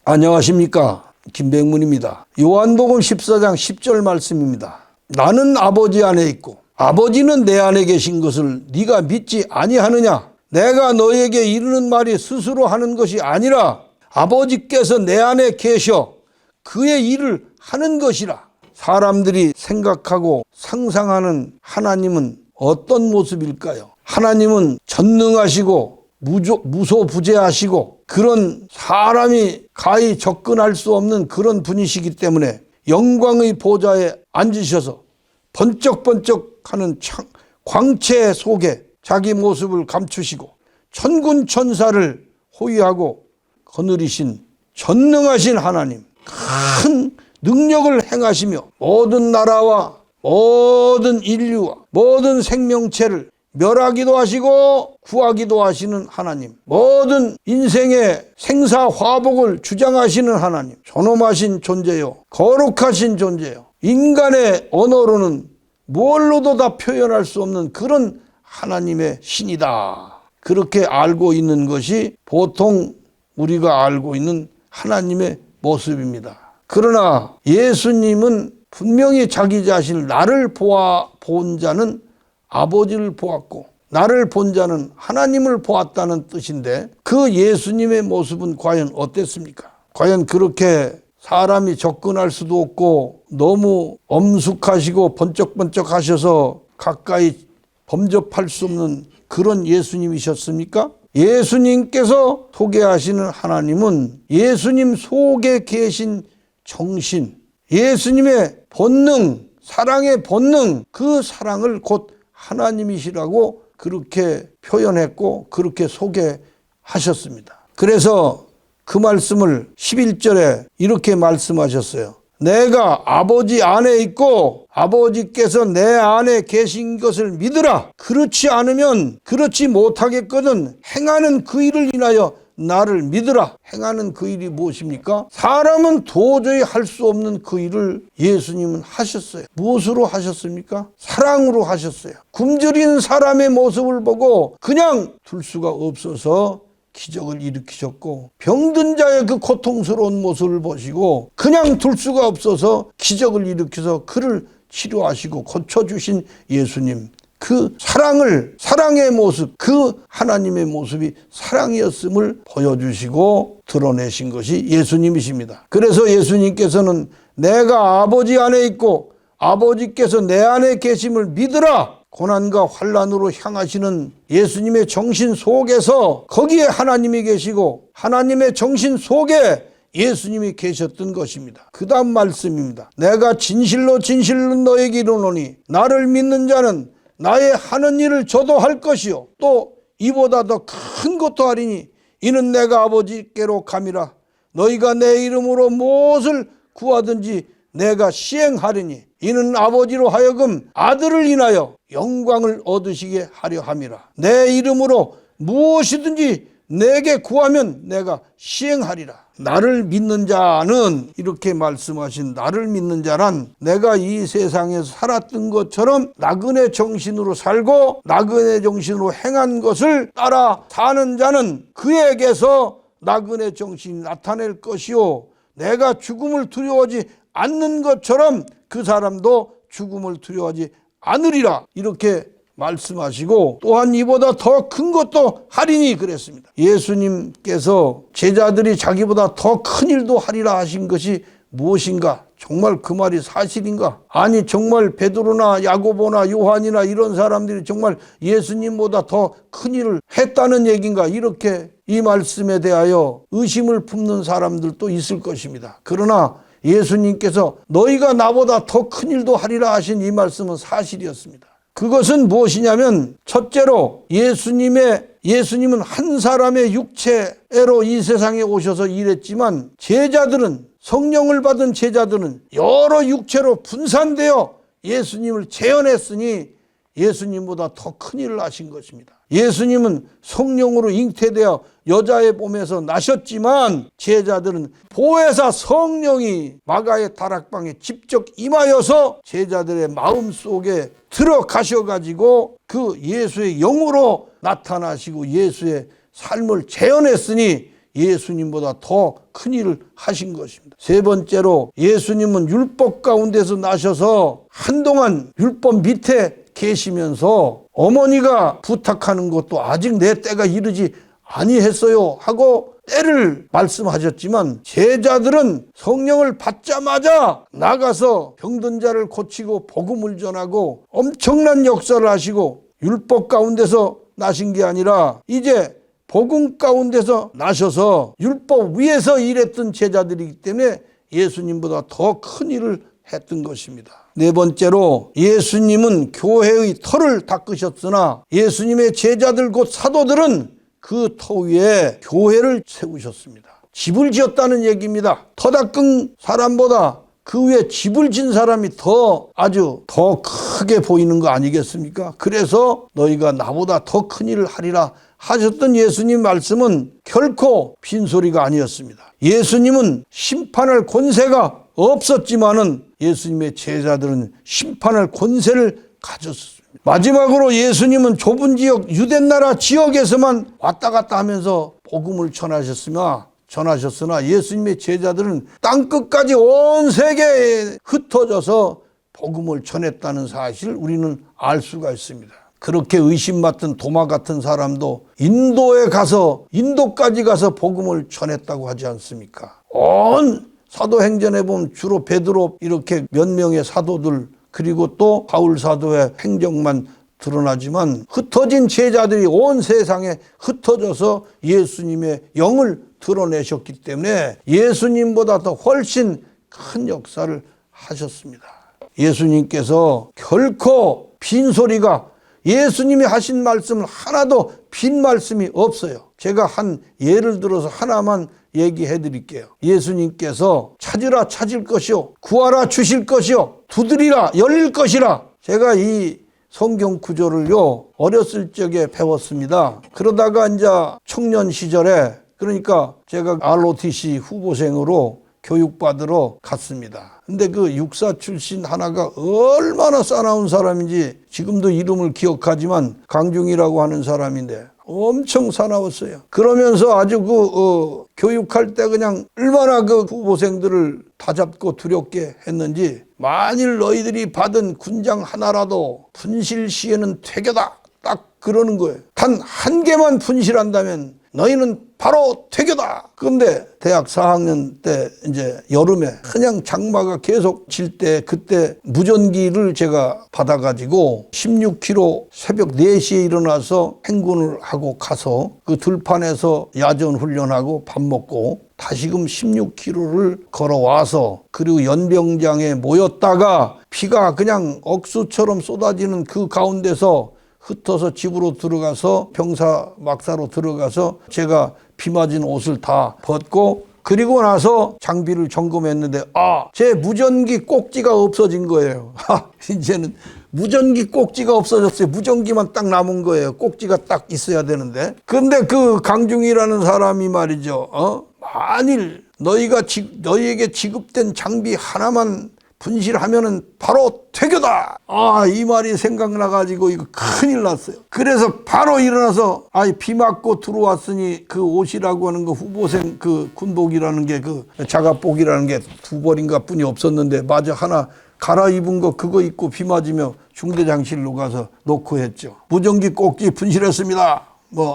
안녕하십니까, 김백문입니다. 요한복음 14장 10절 말씀입니다. 나는 아버지 안에 있고 아버지는 내 안에 계신 것을 네가 믿지 아니하느냐? 내가 너에게 이르는 말이 스스로 하는 것이 아니라 아버지께서 내 안에 계셔 그의 일을 하는 것이라. 사람들이 생각하고 상상하는 하나님은 어떤 모습일까요? 하나님은 전능하시고 무소부재하시고 그런 사람이 가히 접근할 수 없는 그런 분이시기 때문에 영광의 보좌에 앉으셔서 번쩍번쩍하는 광채 속에 자기 모습을 감추시고 천군 천사를 호위하고 거느리신 전능하신 하나님, 큰 능력을 행하시며 모든 나라와 모든 인류와 모든 생명체를 멸하기도 하시고 구하기도 하시는 하나님, 모든 인생의 생사화복을 주장하시는 하나님, 존엄하신 존재요, 거룩하신 존재요, 인간의 언어로는 뭘로도 다 표현할 수 없는 그런 하나님의 신이다. 그렇게 알고 있는 것이 보통 우리가 알고 있는 하나님의 모습입니다. 그러나 예수님은 분명히 자기 자신을 나를 본 자는 아버지를 보았고 나를 본 자는 하나님을 보았다는 뜻인데 그 예수님의 모습은 과연 어땠습니까? 과연 그렇게 사람이 접근할 수도 없고 너무 엄숙하시고 번쩍번쩍 하셔서 가까이 범접할 수 없는 그런 예수님이셨습니까? 예수님께서 소개하시는 하나님은 예수님 속에 계신 정신, 예수님의 본능, 사랑의 본능, 그 사랑을 곧 하나님이시라고 그렇게 표현했고 그렇게 소개하셨습니다. 그래서 그 말씀을 11절에 이렇게 말씀하셨어요. 내가 아버지 안에 있고 아버지께서 내 안에 계신 것을 믿으라. 그렇지 않으면 그렇지 못하겠거든 행하는 그 일을 인하여 나를 믿으라. 행하는 그 일이 무엇입니까? 사람은 도저히 할 수 없는 그 일을 예수님은 하셨어요. 무엇으로 하셨습니까? 사랑으로 하셨어요. 굶주린 사람의 모습을 보고 그냥 둘 수가 없어서 기적을 일으키셨고, 병든 자의 그 고통스러운 모습을 보시고 그냥 둘 수가 없어서 기적을 일으켜서 그를 치료하시고 고쳐주신 예수님, 그 사랑의 모습, 그 하나님의 모습이 사랑이었음을 보여주시고 드러내신 것이 예수님이십니다. 그래서 예수님께서는 내가 아버지 안에 있고 아버지께서 내 안에 계심을 믿으라. 고난과 환난으로 향하시는 예수님의 정신 속에서 거기에 하나님이 계시고 하나님의 정신 속에 예수님이 계셨던 것입니다. 그 다음 말씀입니다. 내가 진실로 진실로 너에게 이르노니 나를 믿는 자는 나의 하는 일을 저도 할 것이요 또 이보다 더 큰 것도 하리니 이는 내가 아버지께로 감이라. 너희가 내 이름으로 무엇을 구하든지 내가 시행하리니 이는 아버지로 하여금 아들을 인하여 영광을 얻으시게 하려 함이라. 내 이름으로 무엇이든지 내게 구하면 내가 시행하리라. 나를 믿는 자는, 이렇게 말씀하신 나를 믿는 자란 내가 이 세상에서 살았던 것처럼 나그네 정신으로 살고 나그네 정신으로 행한 것을 따라 사는 자는 그에게서 나그네 정신이 나타낼 것이요 내가 죽음을 두려워하지 않는 것처럼 그 사람도 죽음을 두려워하지 않으리라. 이렇게 말씀하시고 또한 이보다 더 큰 것도 하리니 그랬습니다. 예수님께서 제자들이 자기보다 더 큰 일도 하리라 하신 것이 무엇인가? 정말 그 말이 사실인가? 아니 정말 베드로나 야고보나 요한이나 이런 사람들이 정말 예수님보다 더 큰 일을 했다는 얘기인가? 이렇게 이 말씀에 대하여 의심을 품는 사람들도 있을 것입니다. 그러나 예수님께서 너희가 나보다 더 큰 일도 하리라 하신 이 말씀은 사실이었습니다. 그것은 무엇이냐면 첫째로 예수님은 한 사람의 육체로 이 세상에 오셔서 일했지만 제자들은, 성령을 받은 제자들은 여러 육체로 분산되어 예수님을 재현했으니 예수님보다 더 큰 일을 하신 것입니다. 예수님은 성령으로 잉태되어 여자의 몸에서 나셨지만 제자들은 보혜사 성령이 마가의 다락방에 직접 임하여서 제자들의 마음속에 들어가셔가지고 그 예수의 영으로 나타나시고 예수의 삶을 재현했으니 예수님보다 더 큰 일을 하신 것입니다. 세 번째로 예수님은 율법 가운데서 나셔서 한동안 율법 밑에 계시면서 어머니가 부탁하는 것도 아직 내 때가 이르지 아니했어요 하고 때를 말씀하셨지만 제자들은 성령을 받자마자 나가서 병든 자를 고치고 복음을 전하고 엄청난 역사를 하시고 율법 가운데서 나신 게 아니라 이제 복음 가운데서 나셔서 율법 위에서 일했던 제자들이기 때문에 예수님보다 더 큰 일을 했던 것입니다. 네 번째로 예수님은 교회의 터를 닦으셨으나 예수님의 제자들 곧 사도들은 그 터 위에 교회를 세우셨습니다. 집을 지었다는 얘기입니다. 터 닦은 사람보다 그 위에 집을 진 사람이 아주 더 크게 보이는 거 아니겠습니까? 그래서 너희가 나보다 더 큰 일을 하리라 하셨던 예수님 말씀은 결코 빈소리가 아니었습니다. 예수님은 심판할 권세가 없었지만은 예수님의 제자들은 심판할 권세를 가졌습니다. 마지막으로 예수님은 좁은 지역 유대나라 지역에서만 왔다 갔다 하면서 복음을 전하셨으나 예수님의 제자들은 땅끝까지 온 세계에 흩어져서 복음을 전했다는 사실을 우리는 알 수가 있습니다. 그렇게 의심 맡은 도마 같은 사람도 인도까지 가서 복음을 전했다고 하지 않습니까? 온 사도행전에 보면 주로 베드로 이렇게 몇 명의 사도들 그리고 또 바울 사도의 행적만 드러나지만 흩어진 제자들이 온 세상에 흩어져서 예수님의 영을 드러내셨기 때문에 예수님보다 더 훨씬 큰 역사를 하셨습니다. 예수님께서 결코 빈소리가 예수님이 하신 말씀을 하나도 빈 말씀이 없어요. 제가 한 예를 들어서 하나만 얘기해 드릴게요. 예수님께서 찾으라 찾을 것이요 구하라 주실 것이요 두드리라 열릴 것이라. 제가 이 성경 구절을요 어렸을 적에 배웠습니다. 그러다가 이제 청년 시절에 그러니까 제가 ROTC 후보생으로 교육받으러 갔습니다. 근데 그 육사 출신 하나가 얼마나 싸나운 사람인지 지금도 이름을 기억하지만 강중이라고 하는 사람인데 엄청 사나웠어요. 그러면서 아주 교육할 때 그냥 얼마나 그 후보생들을 다잡고 두렵게 했는지 만일 너희들이 받은 군장 하나라도 분실 시에는 퇴교다 딱 그러는 거예요. 단 한 개만 분실한다면 너희는 바로 퇴교다. 그런데 대학 4학년 때 이제 여름에 그냥 장마가 계속 칠 때 그때 무전기를 제가 받아가지고 16km 새벽 4시에 일어나서 행군을 하고 가서 그 들판에서 야전 훈련하고 밥 먹고 다시금 16km를 걸어와서 그리고 연병장에 모였다가 비가 그냥 억수처럼 쏟아지는 그 가운데서 흩어서 집으로 들어가서 병사 막사로 들어가서 제가 비 맞은 옷을 다 벗고 그리고 나서 장비를 점검했는데 제 무전기 꼭지가 없어진 거예요. 이제는 무전기 꼭지가 없어졌어요. 무전기만 딱 남은 거예요. 꼭지가 딱 있어야 되는데. 근데 그 강중이라는 사람이 말이죠. 만일 너희에게 지급된 장비 하나만 분실하면은 바로 퇴교다. 이 말이 생각나가지고 이거 큰일 났어요. 그래서 바로 일어나서 비 맞고 들어왔으니 그 옷이라고 하는 거 후보생 그 군복이라는 게 그 자갑복이라는 게 2벌인가 뿐이 없었는데 마저 하나 갈아입은 거 그거 입고 비 맞으며 중대장실로 가서 놓고 했죠. 무전기 꼭지 분실했습니다.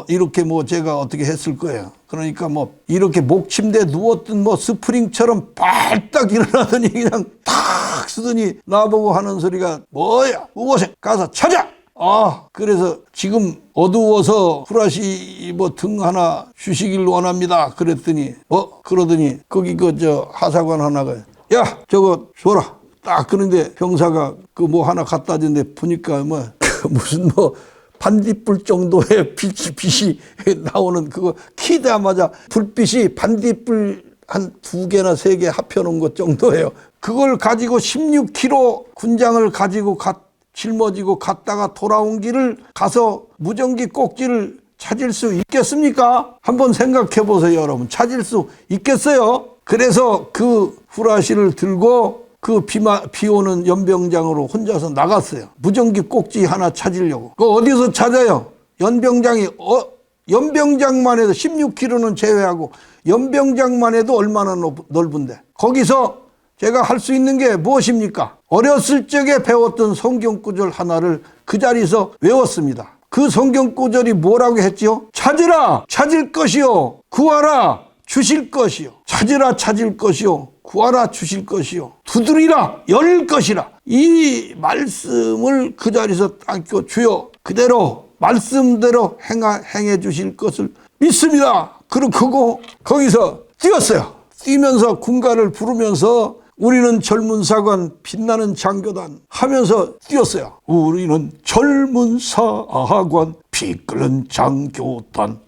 이렇게 제가 어떻게 했을 거예요. 그러니까 이렇게 목침대에 누웠던 스프링처럼 발딱 일어나더니 그냥 탁 쓰더니 나보고 하는 소리가 뭐야 우고생 가서 찾아. 그래서 지금 어두워서 후라시 등 하나 주시길 원합니다. 그랬더니 그러더니 거기 하사관 하나가 야 저거 줘라. 딱 그런데 병사가 하나 갖다 줬는데 보니까 무슨 반딧불 정도의 빛이 나오는 그거 키자마자 불빛이 반딧불 한 2개나 3개 합해놓은 것 정도예요. 그걸 가지고 16km 군장을 가지고 짊어지고 갔다가 돌아온 길을 가서 무전기 꼭지를 찾을 수 있겠습니까? 한번 생각해 보세요, 여러분. 찾을 수 있겠어요? 그래서 그 후라시를 들고 그 비 오는 연병장으로 혼자서 나갔어요. 무전기 꼭지 하나 찾으려고. 그거 어디서 찾아요? 연병장이 연병장만 해도 16km는 제외하고 연병장만 해도 얼마나 넓은데 거기서 제가 할 수 있는 게 무엇입니까? 어렸을 적에 배웠던 성경 구절 하나를 그 자리에서 외웠습니다. 그 성경 구절이 뭐라고 했지요? 찾으라 찾을 것이요 구하라 주실 것이요. 찾으라 찾을 것이요 구하라 주실 것이요 두드리라 열 것이라. 이 말씀을 그 자리에서 딱 주여 그대로 말씀대로 행해 주실 것을 믿습니다. 그러고 거기서 뛰었어요. 뛰면서 군가를 부르면서 우리는 젊은 사관 빛나는 장교단 하면서 뛰었어요. 우리는 젊은 사관 피 끓는 장교단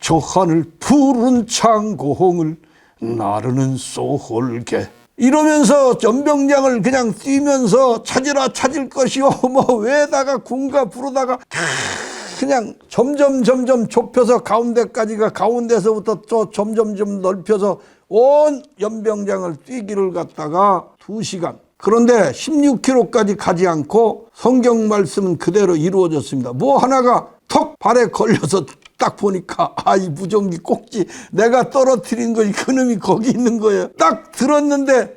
저 하늘 푸른 창공을 나르는 쏘홀개 이러면서 연병장을 그냥 뛰면서 찾으라 찾을 것이요 뭐 왜다가 군가 부르다가 그냥 점점 좁혀서 가운데까지가 가운데서부터 또 점점 넓혀서 온 연병장을 뛰기를 갖다가 2시간. 그런데 16km까지 가지 않고 성경 말씀은 그대로 이루어졌습니다. 뭐 하나가 턱 발에 걸려서 딱 보니까 이 무전기 꼭지 내가 떨어뜨린 것이 그놈이 거기 있는 거예요. 딱 들었는데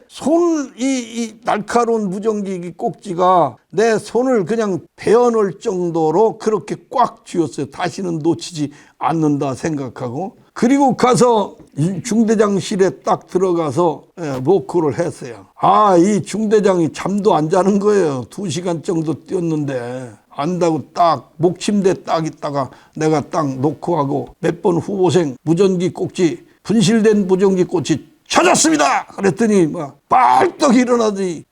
이 날카로운 무전기 꼭지가 내 손을 그냥 베어놓을 정도로 그렇게 꽉 쥐었어요. 다시는 놓치지 않는다 생각하고 그리고 가서 중대장실에 딱 들어가서 노크를 했어요. 이 중대장이 잠도 안 자는 거예요. 2시간 정도 뛰었는데 안다고 딱 목침대 딱 있다가 내가 딱 노크하고 몇 번 후보생 무전기 꼭지 분실된 무전기 꼭지 찾았습니다. 그랬더니 막 빨떡 일어나더니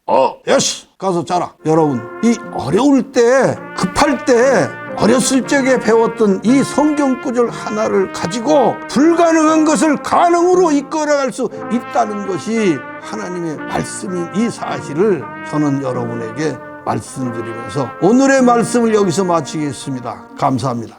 여시 가서 자라. 여러분 이 어려울 때 급할 때 어렸을 적에 배웠던 이 성경 구절 하나를 가지고 불가능한 것을 가능으로 이끌어갈 수 있다는 것이 하나님의 말씀인 이 사실을 저는 여러분에게 말씀드리면서 오늘의 말씀을 여기서 마치겠습니다. 감사합니다.